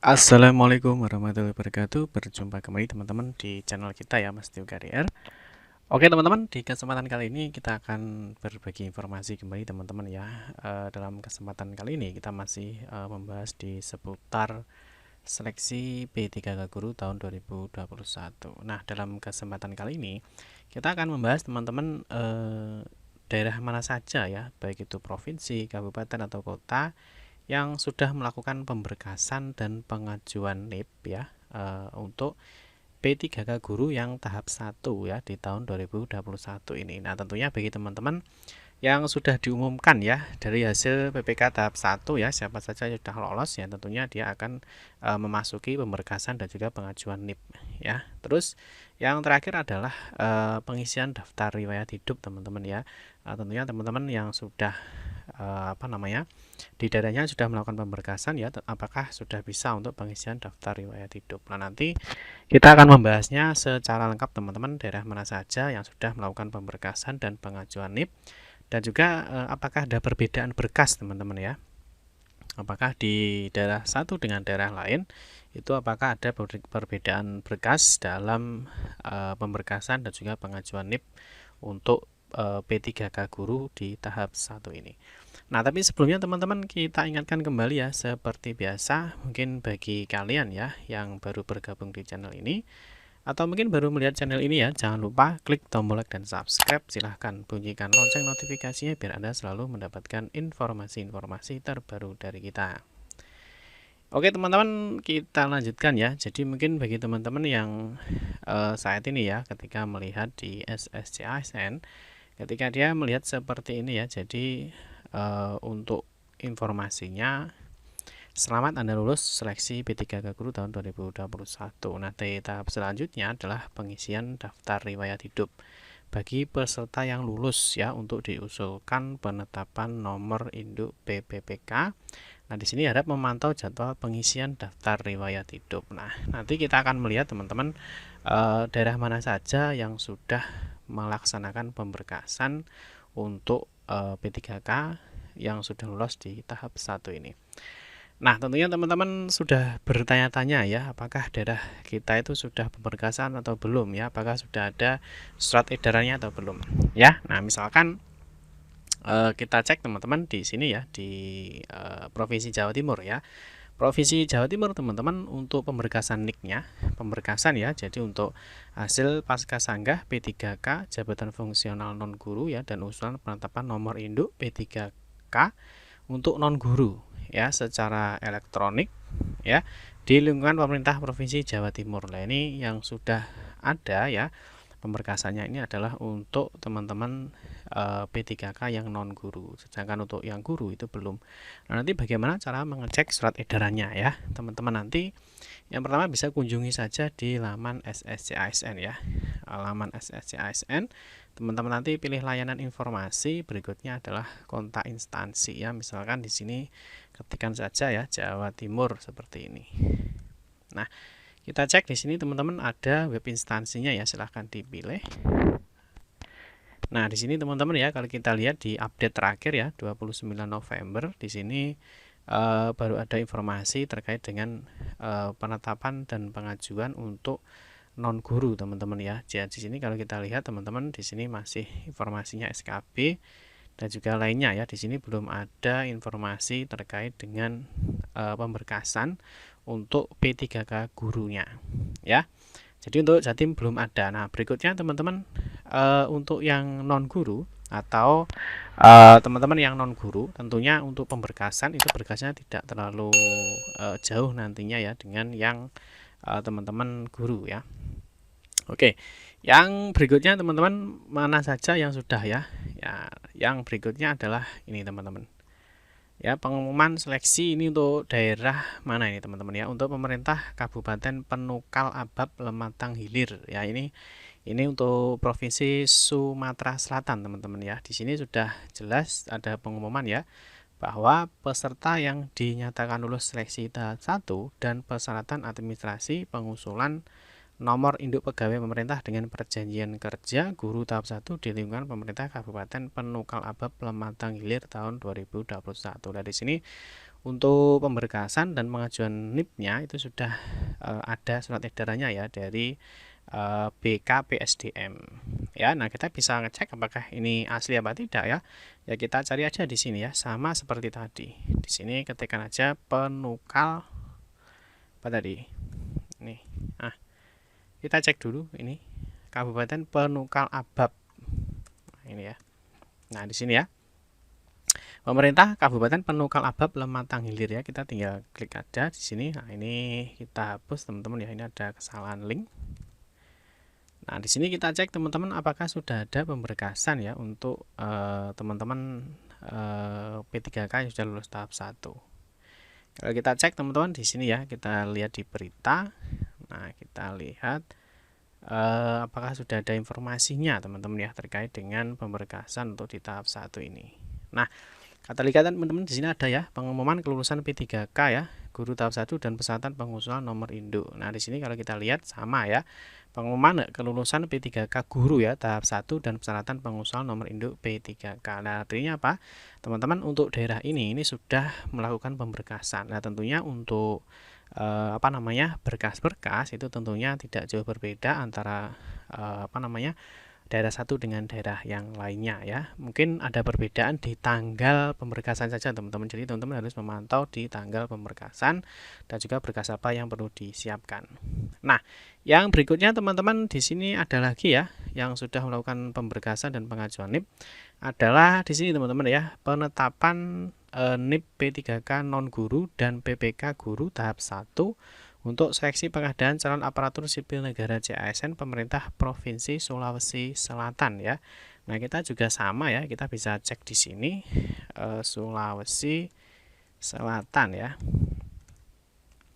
Assalamualaikum warahmatullahi wabarakatuh. Berjumpa kembali teman-teman di channel kita ya, Mas Tio Karier. Oke teman-teman, di kesempatan kali ini kita akan berbagi informasi kembali teman-teman ya. Dalam kesempatan kali ini kita masih membahas di seputar seleksi P3K Guru tahun 2021. Nah, dalam kesempatan kali ini kita akan membahas teman-teman daerah mana saja ya, baik itu provinsi, kabupaten atau kota yang sudah melakukan pemberkasan dan pengajuan NIP ya untuk P3K Guru yang tahap 1 ya di tahun 2021 ini. Nah, tentunya bagi teman-teman yang sudah diumumkan ya dari hasil PPK tahap 1 ya, siapa saja yang sudah lolos ya tentunya dia akan memasuki pemberkasan dan juga pengajuan NIP ya. Terus yang terakhir adalah pengisian daftar riwayat hidup teman-teman ya. Tentunya teman-teman yang sudah di daerahnya sudah melakukan pemberkasan ya, apakah sudah bisa untuk pengisian daftar riwayat hidup. Nah, nanti kita akan membahasnya secara lengkap teman-teman, daerah mana saja yang sudah melakukan pemberkasan dan pengajuan NIP, dan juga apakah ada perbedaan berkas teman-teman ya. Apakah di daerah satu dengan daerah lain itu apakah ada perbedaan berkas dalam pemberkasan dan juga pengajuan NIP untuk P3K Guru di tahap 1 ini. Nah, tapi sebelumnya teman-teman kita ingatkan kembali ya, seperti biasa mungkin bagi kalian ya yang baru bergabung di channel ini atau mungkin baru melihat channel ini ya, jangan lupa klik tombol like dan subscribe. Silahkan bunyikan lonceng notifikasinya biar Anda selalu mendapatkan informasi-informasi terbaru dari kita. Oke teman-teman, kita lanjutkan ya. Jadi mungkin bagi teman-teman yang saat ini ya ketika melihat di SSCASN, ketika dia melihat seperti ini ya, jadi untuk informasinya, selamat Anda lulus seleksi P3K Guru tahun 2021. Nah, tahap selanjutnya adalah pengisian daftar riwayat hidup bagi peserta yang lulus ya untuk diusulkan penetapan nomor induk PPPK. Nah, di sini harap memantau jadwal pengisian daftar riwayat hidup. Nah, nanti kita akan melihat teman-teman daerah mana saja yang sudah melaksanakan pemberkasan untuk P3K yang sudah lolos di tahap 1 ini. Nah, tentunya teman-teman sudah bertanya-tanya ya, apakah daerah kita itu sudah pemberkasan atau belum ya, apakah sudah ada surat edarannya atau belum ya. Nah, misalkan kita cek teman-teman di sini ya, di Provinsi Jawa Timur ya. Provinsi Jawa Timur teman-teman untuk pemberkasan NIK-nya, pemberkasan ya, jadi untuk hasil pasca sanggah P3K jabatan fungsional non guru ya, dan usulan penetapan nomor induk P3K untuk non guru ya secara elektronik ya di lingkungan pemerintah Provinsi Jawa Timur. Nah, ini yang sudah ada ya, pemberkasannya ini adalah untuk teman-teman P3K yang non guru, sedangkan untuk yang guru itu belum. Nah, nanti bagaimana cara mengecek surat edarannya ya teman-teman? Nanti yang pertama bisa kunjungi saja di laman SSCASN ya, laman SSCASN. Teman-teman nanti pilih layanan informasi, berikutnya adalah kontak instansi ya, misalkan di sini ketikkan saja ya Jawa Timur seperti ini. Nah, kita cek di sini teman-teman ada web instansinya ya, silahkan dipilih. Nah, di sini teman-teman ya, kalau kita lihat di update terakhir ya 29 November di sini baru ada informasi terkait dengan penetapan dan pengajuan untuk non guru teman-teman ya. Jadi di sini kalau kita lihat teman-teman di sini masih informasinya SKB dan juga lainnya ya. Di sini belum ada informasi terkait dengan pemberkasan untuk P3K gurunya ya. Jadi untuk Jatim belum ada. Nah, berikutnya teman-teman untuk yang non guru atau teman-teman yang non guru, tentunya untuk pemberkasan itu berkasnya tidak terlalu jauh nantinya ya dengan yang teman-teman guru ya. Oke, yang berikutnya teman-teman mana saja yang sudah ya. Ya, yang berikutnya adalah ini teman-teman. Ya, pengumuman seleksi ini untuk daerah mana ini teman-teman ya, untuk pemerintah Kabupaten Penukal Abab Lematang Hilir ya. Ini untuk Provinsi Sumatera Selatan teman-teman ya. Di sini sudah jelas ada pengumuman ya bahwa peserta yang dinyatakan lulus seleksi tahap 1 dan persyaratan administrasi pengusulan nomor induk pegawai pemerintah dengan perjanjian kerja guru tahap 1 di lingkungan pemerintah Kabupaten Penukal Abab Lematang Hilir tahun 2021. Nah, di sini Untuk pemberkasan dan pengajuan NIP-nya itu sudah ada surat edarannya ya dari BKPSDM. Ya, nah kita bisa ngecek apakah ini asli apa tidak ya. Ya kita cari aja di sini ya, sama seperti tadi. Di sini ketikkan aja penukal apa tadi? Nih. Nah, kita cek dulu ini Kabupaten Penukal Abab. Nah, ini ya. Nah, di sini ya. Pemerintah Kabupaten Penukal Abab Lematang Hilir ya. Kita tinggal klik aja di sini. Nah, ini kita hapus teman-teman ya. Ini ada kesalahan link. Nah, di sini kita cek teman-teman apakah sudah ada pemberkasan ya untuk teman-teman P3K yang sudah lulus tahap 1. Kalau kita cek teman-teman di sini ya, kita lihat di berita. Nah, kita lihat apakah sudah ada informasinya teman-teman ya terkait dengan pemberkasan untuk di tahap 1 ini. Nah, kata lihat teman-teman di sini ada ya pengumuman kelulusan P3K ya, guru tahap 1 dan peserta pengusulan nomor induk. Nah, di sini kalau kita lihat sama ya. Pengumuman kelulusan P3K guru ya tahap 1 dan persyaratan pengusulan nomor induk P3K. Nah, artinya apa? Teman-teman untuk daerah ini sudah melakukan pemberkasan. Nah, tentunya untuk berkas-berkas itu tentunya tidak jauh berbeda antara daerah satu dengan daerah yang lainnya ya. Mungkin ada perbedaan di tanggal pemberkasan saja teman-teman. Jadi teman-teman harus memantau di tanggal pemberkasan dan juga berkas apa yang perlu disiapkan. Nah, yang berikutnya teman-teman di sini ada lagi ya yang sudah melakukan pemberkasan dan pengajuan NIP adalah di sini teman-teman ya, penetapan NIP P3K non guru dan PPK guru tahap 1 untuk seleksi pengadaan calon aparatur sipil negara CASN pemerintah Provinsi Sulawesi Selatan ya. Nah, kita juga sama ya, kita bisa cek di sini Sulawesi Selatan ya.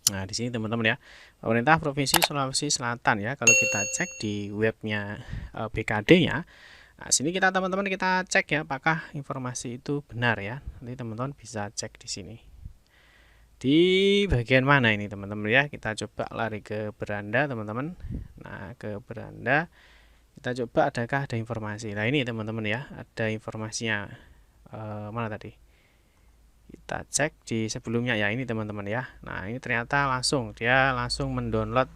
Nah, di sini teman-teman ya, pemerintah Provinsi Sulawesi Selatan ya. Kalau kita cek di webnya BKD-nya, nah sini kita teman-teman kita cek ya apakah informasi itu benar ya. Nanti teman-teman bisa cek di sini. Di bagian mana ini teman-teman ya, kita coba lari ke beranda teman-teman. Nah, ke beranda kita coba adakah ada informasi. Nah, ini teman-teman ya, ada informasinya. Mana tadi? Kita cek di sebelumnya ya, ini teman-teman ya. Nah, ini ternyata dia langsung mendownload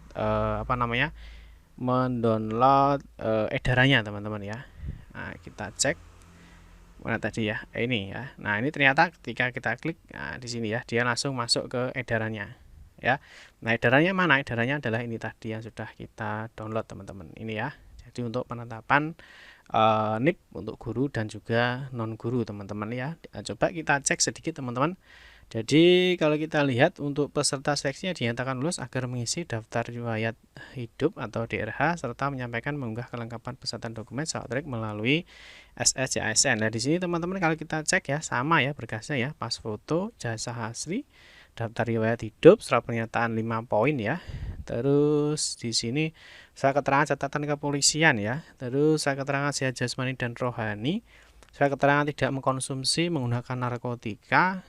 mendownload edarannya teman-teman ya. Nah, kita cek mana tadi ya, ini ya. Nah, ini ternyata ketika kita klik di sini ya, dia langsung masuk ke edarannya ya. Nah, edarannya mana? Edarannya adalah ini tadi yang sudah kita download teman-teman. Ini ya. Jadi untuk penetapan NIP untuk guru dan juga non guru teman-teman ya. Coba kita cek sedikit teman-teman. Jadi kalau kita lihat untuk peserta seleksinya dinyatakan lulus agar mengisi daftar riwayat hidup atau DRH serta menyampaikan mengunggah kelengkapan peserta dokumen elektronik melalui SSCASN. Nah, di sini teman-teman kalau kita cek ya sama ya berkasnya ya, pas foto, jasa asli, daftar riwayat hidup, surat pernyataan 5 poin ya. Terus di sini surat keterangan catatan kepolisian ya. Terus surat keterangan sehat jasmani dan rohani, surat keterangan tidak mengkonsumsi menggunakan narkotika.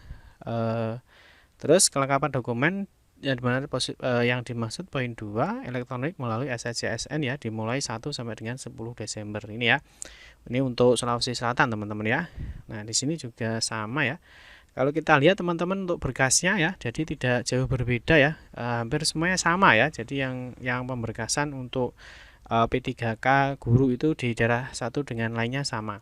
Terus kelengkapan dokumen yang dimaksud poin 2 elektronik melalui SSCASN ya, dimulai 1 sampai dengan 10 Desember ini ya. Ini untuk Sulawesi Selatan teman-teman ya. Nah, di sini juga sama ya. Kalau kita lihat teman-teman untuk berkasnya ya, jadi tidak jauh berbeda ya. Hampir semuanya sama ya. Jadi yang pemberkasan untuk P3K guru itu di daerah satu dengan lainnya sama.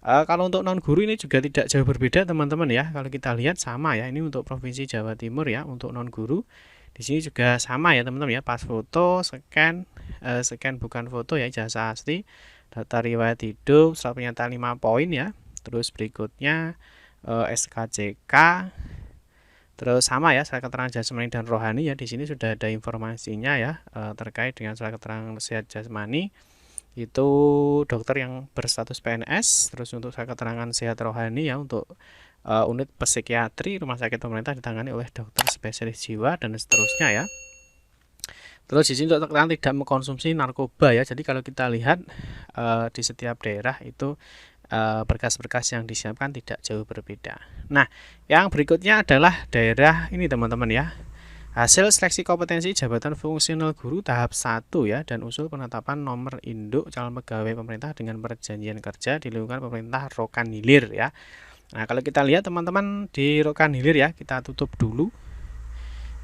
Kalau untuk non guru ini juga tidak jauh berbeda teman-teman ya. Kalau kita lihat sama ya. Ini untuk Provinsi Jawa Timur ya untuk non guru. Di sini juga sama ya teman-teman ya. Pas foto, scan bukan foto ya, jasa asli, data riwayat hidup, surat pernyataan 5 poin ya. Terus berikutnya SKCK. Terus sama ya, surat keterangan jasmani dan rohani ya. Di sini sudah ada informasinya ya terkait dengan surat keterangan sehat jasmani. Itu dokter yang berstatus PNS. Terus untuk surat keterangan sehat rohani ya untuk unit psikiatri rumah sakit pemerintah ditangani oleh dokter spesialis jiwa dan seterusnya ya. Terus di sini untuk keterangan tidak mengkonsumsi narkoba ya. Jadi kalau kita lihat di setiap daerah itu berkas-berkas yang disiapkan tidak jauh berbeda. Nah, yang berikutnya adalah daerah ini teman-teman ya. Hasil seleksi kompetensi jabatan fungsional guru tahap 1 ya, dan usul penetapan nomor induk calon pegawai pemerintah dengan perjanjian kerja di lingkungan pemerintah Rokan Hilir ya. Nah, kalau kita lihat teman-teman di Rokan Hilir ya, kita tutup dulu.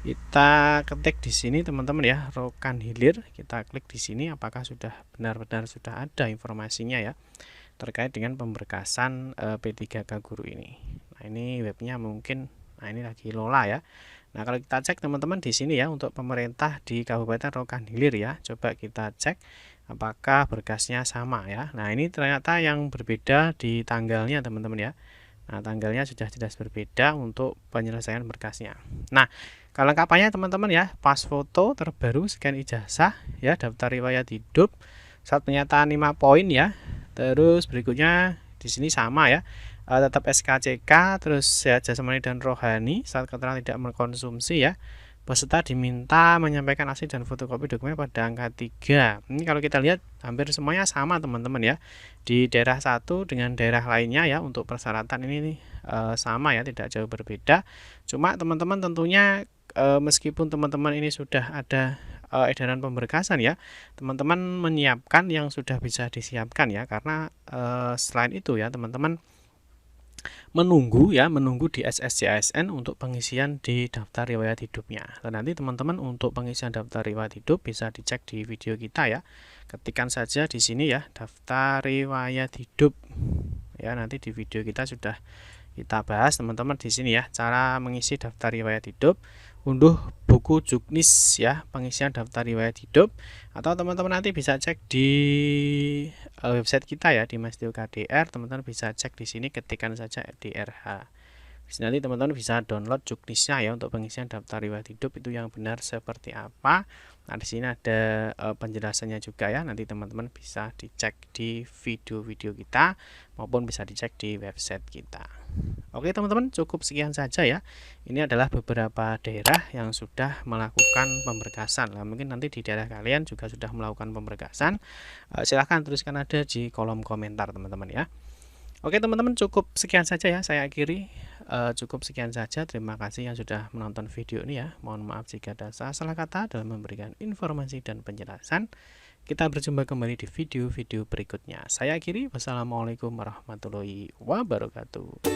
Kita ketik di sini teman-teman ya, Rokan Hilir. Kita klik di sini apakah sudah benar-benar sudah ada informasinya ya terkait dengan pemberkasan P3K Guru ini. Nah, ini webnya mungkin, nah ini lagi lola ya. Nah, kalau kita cek teman-teman di sini ya untuk pemerintah di Kabupaten Rokan Hilir ya, coba kita cek apakah berkasnya sama ya. Nah, ini ternyata yang berbeda di tanggalnya teman-teman ya. Nah, tanggalnya sudah jelas berbeda untuk penyelesaian berkasnya. Nah, kelengkapannya teman-teman ya, pas foto terbaru, scan ijazah ya, daftar riwayat hidup, saat pernyataan 5 poin ya. Terus berikutnya di sini sama ya. Tetap SKCK, terus sehat jasmani dan rohani, saat keterangan tidak mengkonsumsi ya. Peserta diminta menyampaikan asli dan fotokopi dokumen pada angka 3. Ini kalau kita lihat hampir semuanya sama teman-teman ya. Di daerah satu dengan daerah lainnya ya untuk persyaratan ini sama ya, tidak jauh berbeda. Cuma teman-teman tentunya meskipun teman-teman ini sudah ada edaran pemberkasan ya, teman-teman menyiapkan yang sudah bisa disiapkan ya, karena selain itu ya teman-teman menunggu di SSCASN untuk pengisian di daftar riwayat hidupnya. Dan nanti teman-teman untuk pengisian daftar riwayat hidup bisa dicek di video kita ya. Ketikkan saja di sini ya, daftar riwayat hidup. Ya, nanti di video kita sudah kita bahas teman-teman di sini ya, cara mengisi daftar riwayat hidup, unduh buku juknis ya, pengisian daftar riwayat hidup, atau teman-teman nanti bisa cek di website kita ya, di Mastio KDR, teman-teman bisa cek di sini, ketikkan saja DRH. Nanti teman-teman bisa download juknisnya ya untuk pengisian daftar riwayat hidup itu yang benar seperti apa. Nah, di sini ada penjelasannya juga ya. Nanti teman-teman bisa dicek di video-video kita maupun bisa dicek di website kita. Oke teman-teman, cukup sekian saja ya. Ini adalah beberapa daerah yang sudah melakukan pemberkasan. Nah, mungkin nanti di daerah kalian juga sudah melakukan pemberkasan. Silahkan tuliskan ada di kolom komentar teman-teman ya. Oke teman-teman, cukup sekian saja ya, saya akhiri. Cukup sekian saja, terima kasih yang sudah menonton video ini ya. Mohon maaf jika ada salah kata dalam memberikan informasi dan penjelasan. Kita berjumpa kembali di video-video berikutnya. Saya akhiri, wassalamualaikum warahmatullahi wabarakatuh.